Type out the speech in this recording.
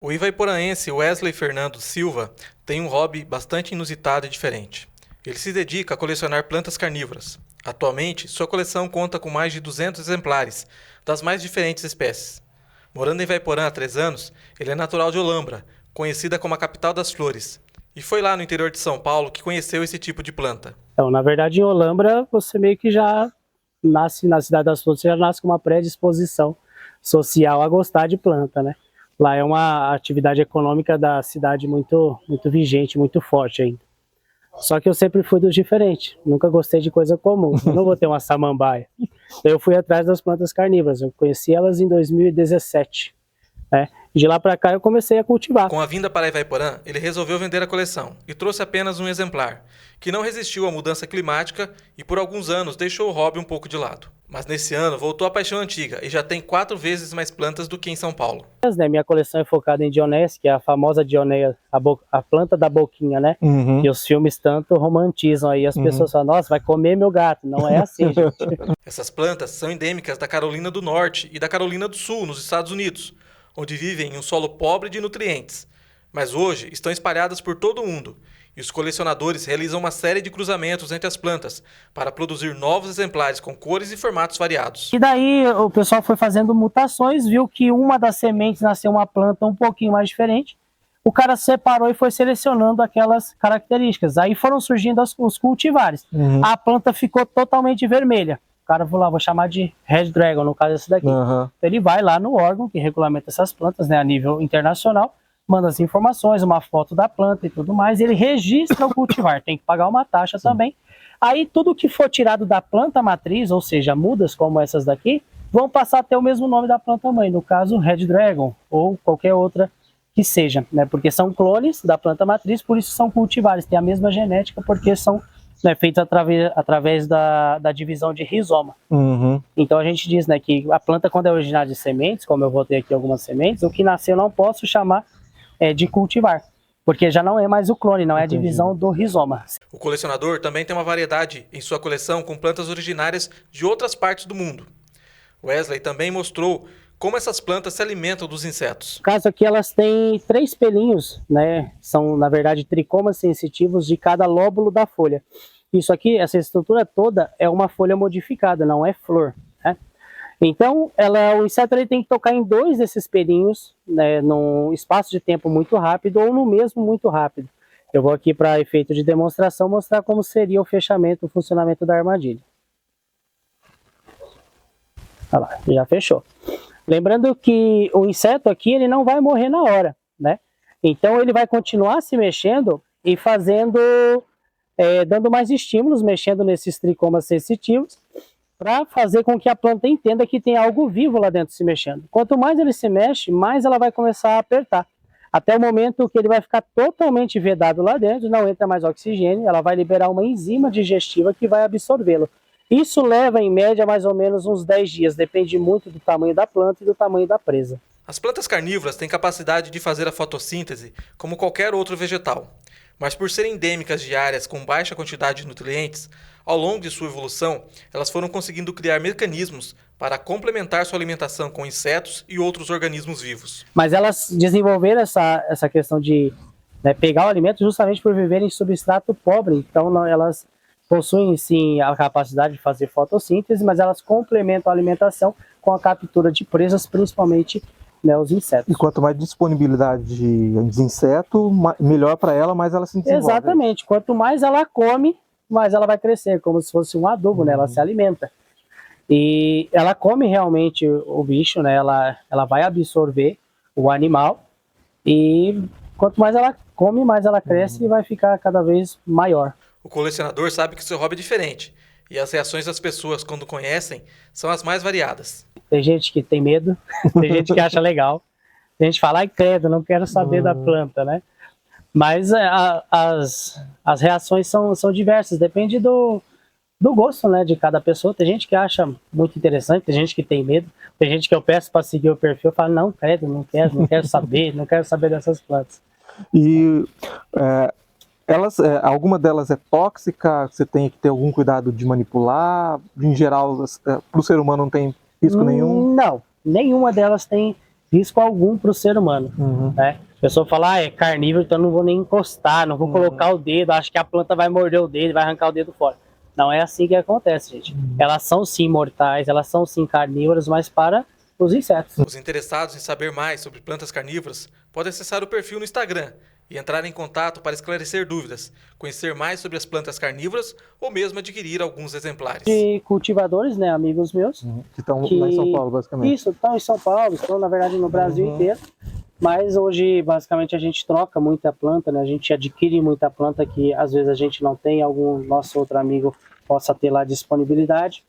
O ivaiporaense Wesley Fernando Silva tem um hobby bastante inusitado e diferente. Ele se dedica a colecionar plantas carnívoras. Atualmente, sua coleção conta com mais de 200 exemplares, das mais diferentes espécies. Morando em Ivaiporã há 3 anos, ele é natural de Olambra, conhecida como a capital das flores. E foi lá no interior de São Paulo que conheceu esse tipo de planta. Então, na verdade, em Olambra, você meio que já nasce na Cidade das Flores, você já nasce com uma predisposição social a gostar de planta, né? Lá é uma atividade econômica da cidade muito vigente, muito forte ainda. Só que eu sempre fui dos diferentes, nunca gostei de coisa comum, eu não vou ter uma samambaia. Eu fui atrás das plantas carnívoras, eu conheci elas em 2017. Né? De lá para cá eu comecei a cultivar. Com a vinda para Ivaiporã, ele resolveu vender a coleção e trouxe apenas um exemplar, que não resistiu à mudança climática e por alguns anos deixou o hobby um pouco de lado. Mas nesse ano voltou à paixão antiga e já tem 4 vezes mais plantas do que em São Paulo. Minha coleção é focada em Dionésia, que é a famosa Dionésia, a planta da boquinha, né? E os filmes tanto romantizam aí, as pessoas falam, nossa, vai comer meu gato. Não é assim, gente. Essas plantas são endêmicas da Carolina do Norte e da Carolina do Sul, nos Estados Unidos, onde vivem em um solo pobre de nutrientes. Mas hoje estão espalhadas por todo o mundo. E os colecionadores realizam uma série de cruzamentos entre as plantas para produzir novos exemplares com cores e formatos variados. E daí o pessoal foi fazendo mutações, viu que uma das sementes nasceu uma planta um pouquinho mais diferente. O cara separou e foi selecionando aquelas características. Aí foram surgindo os cultivares. A planta ficou totalmente vermelha. O cara falou, vou chamar de Red Dragon, no caso esse daqui. Então ele vai lá no órgão que regulamenta essas plantas, né, a nível internacional, manda as informações, uma foto da planta e tudo mais, ele registra o cultivar, tem que pagar uma taxa também. Aí tudo que for tirado da planta matriz, ou seja, mudas como essas daqui, vão passar a ter o mesmo nome da planta mãe, no caso Red Dragon, ou qualquer outra que seja, né? Porque são clones da planta matriz, por isso são cultivares, têm a mesma genética, porque são, né, feitos através da divisão de rizoma. Então a gente diz, né, que a planta, quando é originária de sementes, como eu vou ter aqui algumas sementes, o que nasceu eu não posso chamar de cultivar, porque já não é mais o clone, não é a divisão do rizoma. O colecionador também tem uma variedade em sua coleção com plantas originárias de outras partes do mundo. Wesley também mostrou como essas plantas se alimentam dos insetos. No caso aqui elas têm 3 pelinhos, né? São na verdade tricomas sensitivos de cada lóbulo da folha. Isso aqui, essa estrutura toda é uma folha modificada, não é flor. Então, o inseto ele tem que tocar em 2 desses pelinhos, né, num espaço de tempo muito rápido ou no mesmo muito rápido. Eu vou aqui, para efeito de demonstração, mostrar como seria o fechamento, o funcionamento da armadilha. Olha lá, já fechou. Lembrando que o inseto aqui ele não vai morrer na hora, né? Então ele vai continuar se mexendo e fazendo, dando mais estímulos, mexendo nesses tricomas sensitivos, para fazer com que a planta entenda que tem algo vivo lá dentro se mexendo. Quanto mais ele se mexe, mais ela vai começar a apertar. Até o momento que ele vai ficar totalmente vedado lá dentro, não entra mais oxigênio, ela vai liberar uma enzima digestiva que vai absorvê-lo. Isso leva, em média, mais ou menos uns 10 dias, depende muito do tamanho da planta e do tamanho da presa. As plantas carnívoras têm capacidade de fazer a fotossíntese como qualquer outro vegetal, mas por serem endêmicas de áreas com baixa quantidade de nutrientes, ao longo de sua evolução, elas foram conseguindo criar mecanismos para complementar sua alimentação com insetos e outros organismos vivos. Mas elas desenvolveram essa questão de, né, pegar o alimento justamente por viverem em substrato pobre, então elas possuem sim a capacidade de fazer fotossíntese, mas elas complementam a alimentação com a captura de presas, principalmente, né, os insetos. E quanto mais disponibilidade de inseto, melhor para ela, mais ela se desenvolve. Exatamente. Quanto mais ela come, mais ela vai crescer, como se fosse um adubo, né? Ela se alimenta. E ela come realmente o bicho, né? Ela vai absorver o animal. E quanto mais ela come, mais ela cresce e vai ficar cada vez maior. O colecionador sabe que seu hobby é diferente. E as reações das pessoas quando conhecem são as mais variadas. Tem gente que tem medo, tem gente que acha legal. Tem gente que fala, ai credo, não quero saber da planta, né? Mas as reações são diversas, depende do gosto, né, de cada pessoa. Tem gente que acha muito interessante, tem gente que tem medo, tem gente que eu peço para seguir o perfil e fala, não, credo, não quero saber, não quero saber dessas plantas. E alguma delas é tóxica? Você tem que ter algum cuidado de manipular? Em geral, para o ser humano não tem risco nenhum? Não, nenhuma delas tem risco algum para o ser humano, né? A pessoa fala, é carnívoro, então não vou nem encostar, não vou colocar o dedo, acho que a planta vai morder o dedo, vai arrancar o dedo fora. Não é assim que acontece, gente. Elas são sim mortais, elas são sim carnívoras, mas para os insetos. Os interessados em saber mais sobre plantas carnívoras podem acessar o perfil no Instagram e entrar em contato para esclarecer dúvidas, conhecer mais sobre as plantas carnívoras ou mesmo adquirir alguns exemplares. De cultivadores, né, amigos meus. Que estão lá em São Paulo, basicamente. Isso, estão em São Paulo, estão na verdade no Brasil inteiro. Mas hoje, basicamente, a gente troca muita planta, né? A gente adquire muita planta que às vezes a gente não tem, algum nosso outro amigo possa ter lá disponibilidade.